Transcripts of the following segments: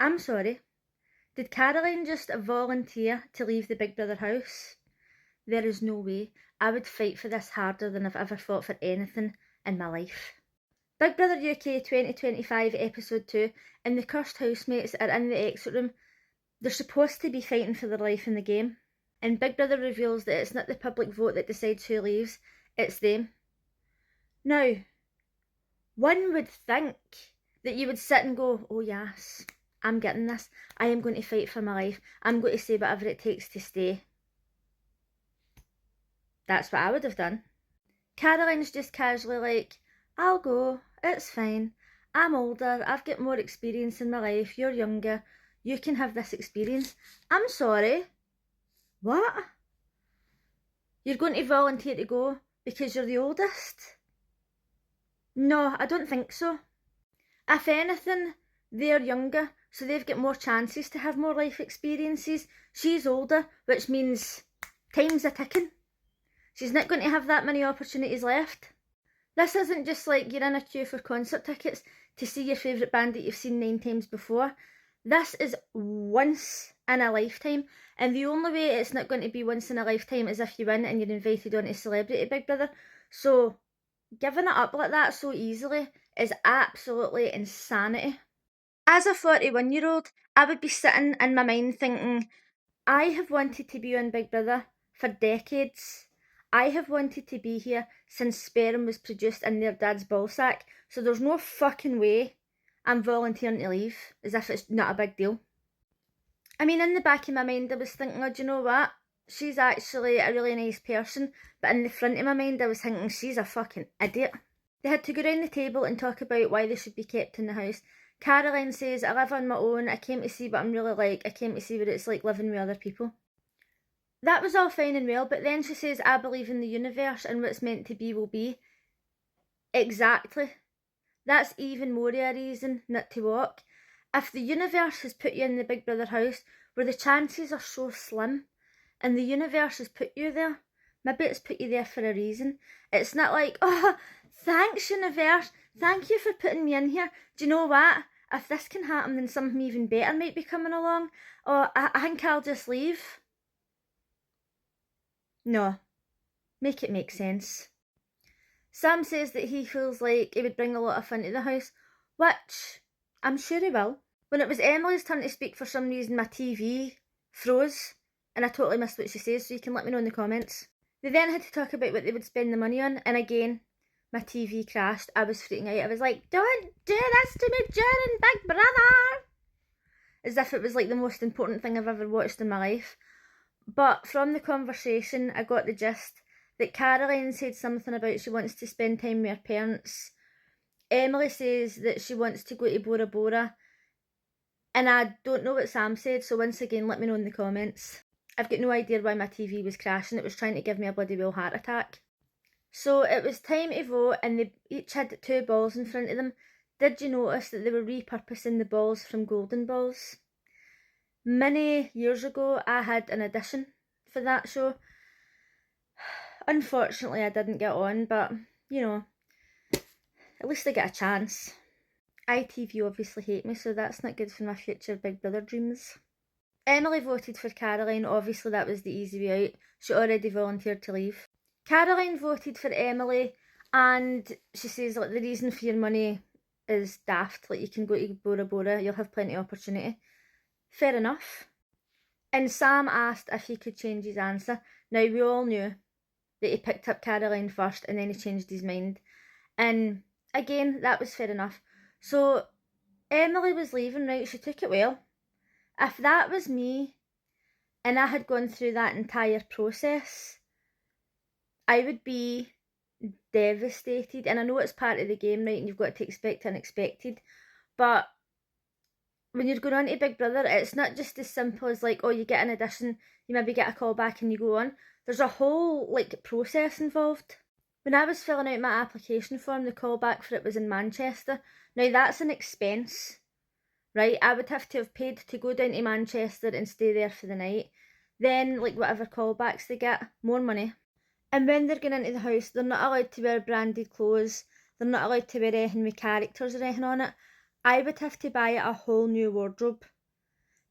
I'm sorry. Did Caroline just volunteer to leave the Big Brother house? There is no way. I would fight for this harder than I've ever fought for anything in my life. Big Brother UK 2025 episode 2, and the cursed housemates are in the exit room. They're supposed to be fighting for their life in the game. And Big Brother reveals that it's not the public vote that decides who leaves, it's them. Now, one would think that you would sit and go, oh yes, I'm getting this. I am going to fight for my life. I'm going to say whatever it takes to stay. That's what I would have done. Caroline's just casually like, I'll go, it's fine. I'm older, I've got more experience in my life, you're younger, you can have this experience. I'm sorry. What? You're going to volunteer to go because you're the oldest? No, I don't think so. If anything, they're younger, so they've got more chances to have more life experiences. She's older, which means time's a ticking. She's not going to have that many opportunities left. This isn't just like you're in a queue for concert tickets to see your favourite band that you've seen 9 times before. This is once in a lifetime, and the only way it's not going to be once in a lifetime is if you win and you're invited on to Celebrity Big Brother. So giving it up like that so easily is absolutely insanity. As a 41-year-old, I would be sitting in my mind thinking, I have wanted to be on Big Brother for decades. I have wanted to be here since sperm was produced in their dad's ballsack, so there's no fucking way I'm volunteering to leave, as if it's not a big deal. I mean, in the back of my mind I was thinking, oh, do you know what? She's actually a really nice person, but in the front of my mind I was thinking, she's a fucking idiot. They had to go round the table and talk about why they should be kept in the house. Caroline says, I live on my own, I came to see what I'm really like, I came to see what it's like living with other people. That was all fine and well, but then she says, I believe in the universe and what's meant to be will be. Exactly. That's even more of a reason not to walk. If the universe has put you in the Big Brother house, where the chances are so slim, and the universe has put you there, maybe it's put you there for a reason. It's not like, oh, thanks universe, thank you for putting me in here. Do you know what? If this can happen, then something even better might be coming along. Or I think I'll just leave. No, make it make sense. Sam says that he feels like he would bring a lot of fun to the house, which I'm sure he will. When it was Emily's turn to speak, for some reason my TV froze and I totally missed what she says, so you can let me know in the comments. They then had to talk about what they would spend the money on, and again, my TV crashed. I was freaking out. I was like, don't do this to me during Big Brother! As if it was like the most important thing I've ever watched in my life. But from the conversation, I got the gist that Caroline said something about she wants to spend time with her parents. Emily says that she wants to go to Bora Bora. And I don't know what Sam said, so once again, let me know in the comments. I've got no idea why my TV was crashing. It was trying to give me a bloody well heart attack. So it was time to vote, and they each had 2 balls in front of them. Did you notice that they were repurposing the balls from golden balls? Many years ago, I had an audition for that show. Unfortunately, I didn't get on, but, you know, at least I get a chance. ITV obviously hate me, so that's not good for my future Big Brother dreams. Emily voted for Caroline. Obviously that was the easy way out. She already volunteered to leave. Caroline voted for Emily, and she says, like, the reason for your money is daft. Like, you can go to Bora Bora, you'll have plenty of opportunity. Fair enough. And Sam asked if he could change his answer. Now, we all knew that he picked up Caroline first and then he changed his mind. And again, that was fair enough. So Emily was leaving, right? She took it well. If that was me and I had gone through that entire process, I would be devastated. And I know it's part of the game, right? And you've got to expect unexpected. But when you're going on to Big Brother, it's not just as simple as like, oh, you get an audition, you maybe get a call back and you go on. There's a whole like process involved. When I was filling out my application form, the callback for it was in Manchester. Now that's an expense, right? I would have to have paid to go down to Manchester and stay there for the night. Then, like, whatever callbacks they get, more money. And when they're going into the house, they're not allowed to wear branded clothes. They're not allowed to wear anything with characters or anything on it. I would have to buy a whole new wardrobe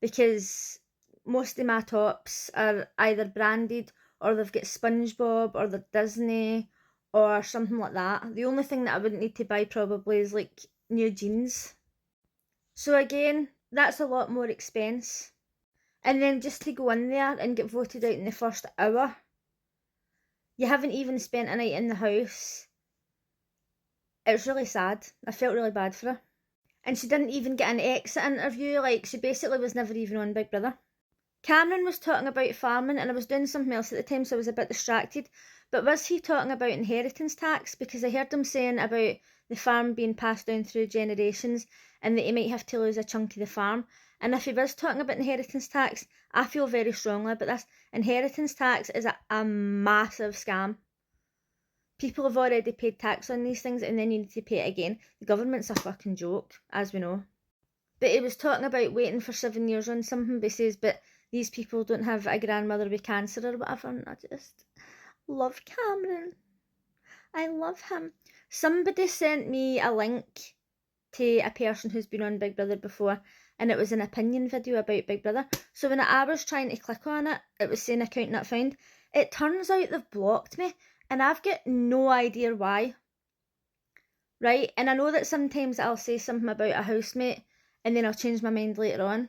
because most of my tops are either branded or they've got SpongeBob or they're Disney or something like that. The only thing that I wouldn't need to buy probably is like new jeans. So again, that's a lot more expense. And then just to go in there and get voted out in the first hour, you haven't even spent a night in the house. It's really sad. I felt really bad for her. And she didn't even get an exit interview, like she basically was never even on Big Brother. Cameron was talking about farming and I was doing something else at the time so I was a bit distracted. But was he talking about inheritance tax? Because I heard him saying about the farm being passed down through generations and that he might have to lose a chunk of the farm. And if he was talking about inheritance tax, I feel very strongly about this. Inheritance tax is a massive scam. People have already paid tax on these things and then you need to pay it again. The government's a fucking joke, as we know. But he was talking about waiting for 7 years on something, but he says, but these people don't have a grandmother with cancer or whatever, and I just love Cameron. I love him. Somebody sent me a link to a person who's been on Big Brother before, and it was an opinion video about Big Brother. So when I was trying to click on it, it was saying account not found. It turns out they've blocked me, and I've got no idea why. Right? And I know that sometimes I'll say something about a housemate, and then I'll change my mind later on.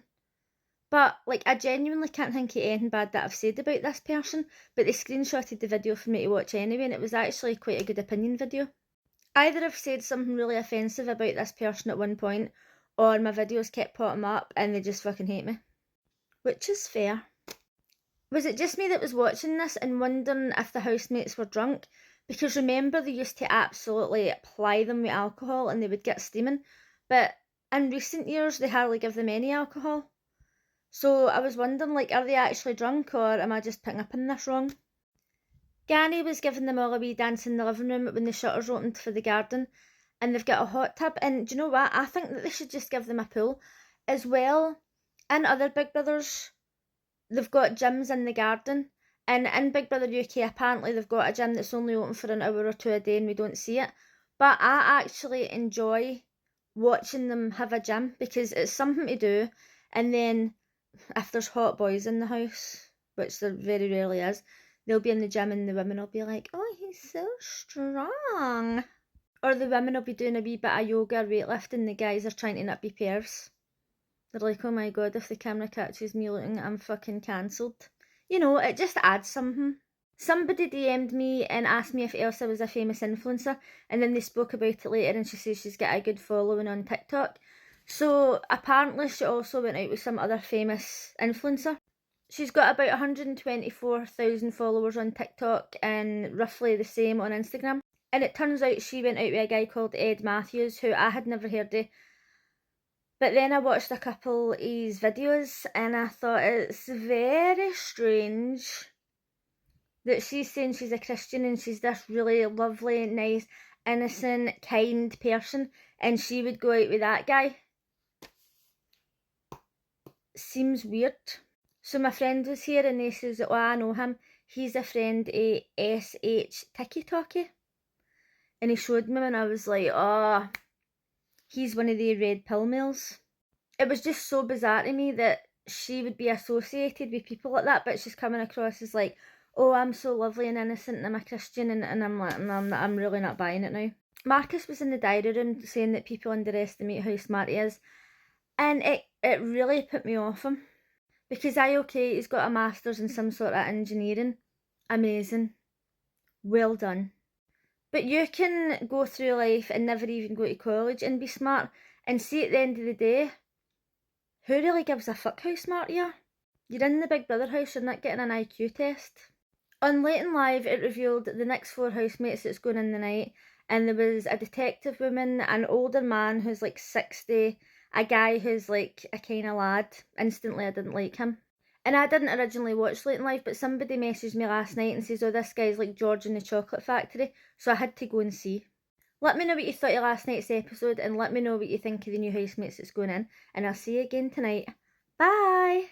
But, like, I genuinely can't think of anything bad that I've said about this person, but they screenshotted the video for me to watch anyway, and it was actually quite a good opinion video. Either I've said something really offensive about this person at one point, or my videos kept popping up and they just fucking hate me. Which is fair. Was it just me that was watching this and wondering if the housemates were drunk? Because remember, they used to absolutely ply them with alcohol and they would get steaming, but in recent years they hardly give them any alcohol. So I was wondering, like, are they actually drunk or am I just picking up on this wrong? Gani was giving them all a wee dance in the living room when the shutters opened for the garden, and they've got a hot tub, and do you know what? I think that they should just give them a pool. As well, in other Big Brothers, they've got gyms in the garden, and in Big Brother UK apparently they've got a gym that's only open for an hour or two a day and we don't see it. But I actually enjoy watching them have a gym because it's something to do, and then if there's hot boys in the house, which there very rarely is, they'll be in the gym and the women will be like, oh, he's so strong. Or the women will be doing a wee bit of yoga or weightlifting, the guys are trying to not be pervs. They're like, oh my god, if the camera catches me looking, I'm fucking cancelled. You know, it just adds something. Somebody DM'd me and asked me if Elsa was a famous influencer, and then they spoke about it later and she says she's got a good following on TikTok. So apparently she also went out with some other famous influencer. She's got about 124,000 followers on TikTok and roughly the same on Instagram. And it turns out she went out with a guy called Ed Matthews, who I had never heard of. But then I watched a couple of his videos and I thought it's very strange that she's saying she's a Christian and she's this really lovely, nice, innocent, kind person, and she would go out with that guy. Seems weird. So my friend was here and he says, oh, I know him. He's a friend of SH Tiki Talkie. And he showed me and I was like, oh, he's one of the red pill males. It was just so bizarre to me that she would be associated with people like that, but she's coming across as like, oh, I'm so lovely and innocent and I'm a Christian, and I'm like, I'm really not buying it now. Marcus was in the diary room saying that people underestimate how smart he is, and it really put me off him. Because okay, he's got a master's in some sort of engineering. Amazing. Well done. But you can go through life and never even go to college and be smart, and see at the end of the day, who really gives a fuck how smart you are? You're in the Big Brother house, you're not getting an IQ test. On Late and Live, it revealed the next 4 housemates that's going in the night, and there was a detective woman, an older man who's like 60, a guy who's like a kind of lad. Instantly I didn't like him. And I didn't originally watch Late and Live, but somebody messaged me last night and says, oh, this guy's like George in the Chocolate Factory, so I had to go and see. Let me know what you thought of last night's episode, and let me know what you think of the new housemates that's going in, and I'll see you again tonight. Bye!